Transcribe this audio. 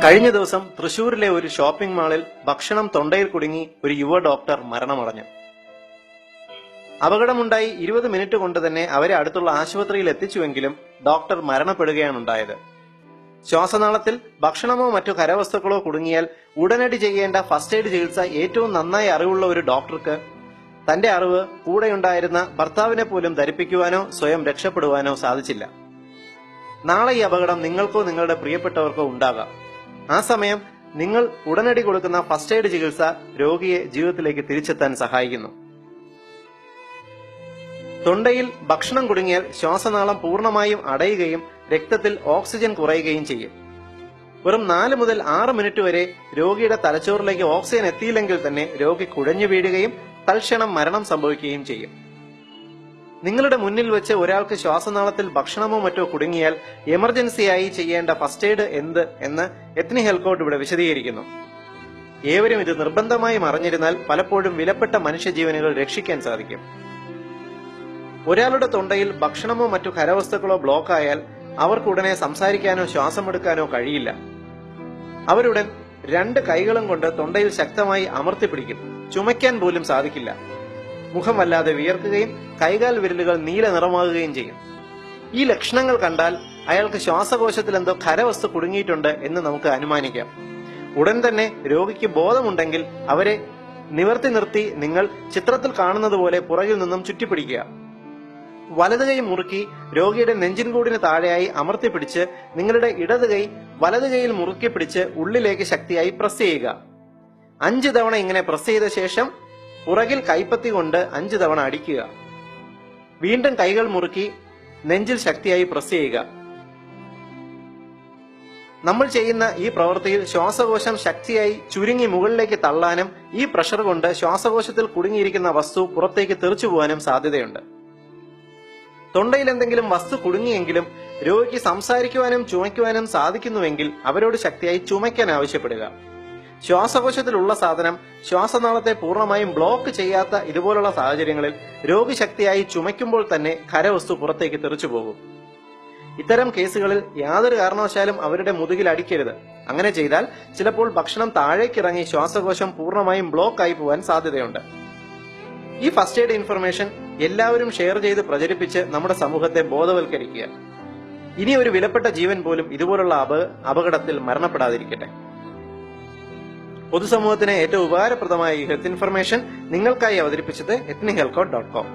കഴിഞ്ഞ ദിവസം തൃശൂരിലെ ഒരു ഷോപ്പിംഗ് മാളിൽ ഭക്ഷണം തൊണ്ടയിൽ കുടുങ്ങി ഒരു യുവ ഡോക്ടർ മരണമടഞ്ഞു. അപകടമുണ്ടായി 20 മിനിറ്റ് കൊണ്ട് തന്നെ അവരെ അടുത്തുള്ള ആശുപത്രിയിൽ എത്തിച്ചുവെങ്കിലും ഡോക്ടർ മരണപ്പെടുകയാണുണ്ടായത്. ശ്വാസനാളത്തിൽ ഭക്ഷണമോ മറ്റു കരവസ്തുക്കളോ കുടുങ്ങിയാൽ ഉടനടി ചെയ്യേണ്ട ഫസ്റ്റ് എയ്ഡ് ചികിത്സ ഏറ്റവും നന്നായി അറിവുള്ള ഒരു ഡോക്ടർക്ക് തന്റെ അറിവ് കൂടെയുണ്ടായിരുന്ന ഭർത്താവിനെ പോലും ധരിപ്പിക്കുവാനോ സ്വയം രക്ഷപ്പെടുവാനോ സാധിച്ചില്ല. നാളെ ഈ അപകടം നിങ്ങൾക്കോ നിങ്ങളുടെ പ്രിയപ്പെട്ടവർക്കോ ഉണ്ടാകാം. ആ സമയം നിങ്ങൾ ഉടനടി കൊടുക്കുന്ന ഫസ്റ്റ് എയ്ഡ് ചികിത്സ രോഗിയെ ജീവിതത്തിലേക്ക് തിരിച്ചെത്താൻ സഹായിക്കുന്നു. തൊണ്ടയിൽ ഭക്ഷണം കുടുങ്ങിയാൽ ശ്വാസനാളം പൂർണ്ണമായും അടയുകയും രക്തത്തിൽ ഓക്സിജൻ കുറയുകയും ചെയ്യും. വെറും 4 മുതൽ 6 മിനിറ്റ് വരെ രോഗിയുടെ തലച്ചോറിലേക്ക് ഓക്സിജൻ എത്തിയില്ലെങ്കിൽ തന്നെ രോഗി കുഴഞ്ഞു വീഴുകയും തൽക്ഷണം മരണം സംഭവിക്കുകയും ചെയ്യും. നിങ്ങളുടെ മുന്നിൽ വെച്ച് ഒരാൾക്ക് ശ്വാസനാളത്തിൽ ഭക്ഷണമോ മറ്റോ കുടുങ്ങിയാൽ എമർജൻസിയായി ചെയ്യേണ്ട ഫസ്റ്റ് എയ്ഡ് എന്ത് എന്ന് എത്നി ഹെൽത്ത് ഇവിടെ വിശദീകരിക്കുന്നു. ഏവരും ഇത് നിർബന്ധമായും അറിഞ്ഞിരുന്നാൽ പലപ്പോഴും വിലപ്പെട്ട മനുഷ്യജീവനുകൾ രക്ഷിക്കാൻ സാധിക്കും. ഒരാളുടെ തൊണ്ടയിൽ ഭക്ഷണമോ മറ്റു ഖരവസ്തുക്കളോ ബ്ലോക്ക് ആയാൽ അവർക്കുടനെ സംസാരിക്കാനോ ശ്വാസമെടുക്കാനോ കഴിയില്ല. അവരുടൻ 2 കൈകളും കൊണ്ട് തൊണ്ടയിൽ ശക്തമായി അമർത്തിപ്പിടിക്കും. ചുമയ്ക്കാൻ പോലും സാധിക്കില്ല. മുഖം വല്ലാതെ വിയർക്കുകയും കൈകാൽ വിരലുകൾ നീല നിറമാകുകയും ചെയ്യും. ഈ ലക്ഷണങ്ങൾ കണ്ടാൽ അയാൾക്ക് ശ്വാസകോശത്തിൽ എന്തോ ഖരവസ്തു കുടുങ്ങിയിട്ടുണ്ട് എന്ന് നമുക്ക് അനുമാനിക്കാം. ഉടൻ തന്നെ രോഗിക്ക് ബോധമുണ്ടെങ്കിൽ അവരെ നിവർത്തി നിർത്തി നിങ്ങൾ ചിത്രത്തിൽ കാണുന്നത് പോലെ പുറകിൽ നിന്നും ചുറ്റിപ്പിടിക്കുക. വലത് കൈ മുറുക്കി രോഗിയുടെ നെഞ്ചിൻകൂടിന് താഴെയായി അമർത്തിപ്പിടിച്ച് നിങ്ങളുടെ ഇടത് കൈ വലത് കൈയിൽ മുറുക്കി പിടിച്ച് ഉള്ളിലേക്ക് ശക്തിയായി പ്രസ് ചെയ്യുക. 5 തവണ ഇങ്ങനെ പ്രസ് ചെയ്ത ശേഷം പുറകിൽ കൈപ്പത്തി കൊണ്ട് 5 തവണ അടിക്കുക. വീണ്ടും കൈകൾ മുറുക്കി നെഞ്ചിൽ ശക്തിയായി പ്രസ് ചെയ്യുക. നമ്മൾ ചെയ്യുന്ന ഈ പ്രവൃത്തിയിൽ ശ്വാസകോശം ശക്തിയായി ചുരുങ്ങി മുകളിലേക്ക് തള്ളാനും ഈ പ്രഷർ കൊണ്ട് ശ്വാസകോശത്തിൽ കുടുങ്ങിയിരിക്കുന്ന വസ്തു പുറത്തേക്ക് തെറിച്ചു പോകാനും സാധ്യതയുണ്ട്. തൊണ്ടയിൽ എന്തെങ്കിലും വസ്തു കുടുങ്ങിയെങ്കിലും രോഗിക്ക് സംസാരിക്കുവാനും ചുമയ്ക്കുവാനും സാധിക്കുന്നുവെങ്കിൽ അവരോട് ശക്തിയായി ചുമയ്ക്കാൻ ആവശ്യപ്പെടുക. ശ്വാസകോശത്തിലുള്ള സാധനം ശ്വാസനാളത്തെ പൂർണ്ണമായും ബ്ലോക്ക് ചെയ്യാത്ത ഇതുപോലുള്ള സാഹചര്യങ്ങളിൽ രോഗി ശക്തിയായി ചുമയ്ക്കുമ്പോൾ തന്നെ ഖരവസ്തു പുറത്തേക്ക് തെറിച്ചു പോകും. ഇത്തരം കേസുകളിൽ യാതൊരു കാരണവശാലും അവരുടെ മുതുകിൽ അടിക്കരുത്. അങ്ങനെ ചെയ്താൽ ചിലപ്പോൾ ഭക്ഷണം താഴേക്കിറങ്ങി ശ്വാസകോശം പൂർണ്ണമായും ബ്ലോക്ക് ആയി പോകാൻ സാധ്യതയുണ്ട്. ഈ ഫസ്റ്റ് എയ്ഡ് ഇൻഫർമേഷൻ എല്ലാവരും ഷെയർ ചെയ്ത് പ്രചരിപ്പിച്ച് നമ്മുടെ സമൂഹത്തെ ബോധവൽക്കരിക്കുക. ഇനി ഒരു വിലപ്പെട്ട ജീവൻ പോലും ഇതുപോലുള്ള അപകടത്തിൽ മരണപ്പെടാതിരിക്കട്ടെ. പൊതുസമൂഹത്തിന് ഏറ്റവും ഉപകാരപ്രദമായ ഈ ഹെൽത്ത് ഇൻഫർമേഷൻ നിങ്ങൾക്കായി അവതരിപ്പിച്ചത് ethnihealthcode.com.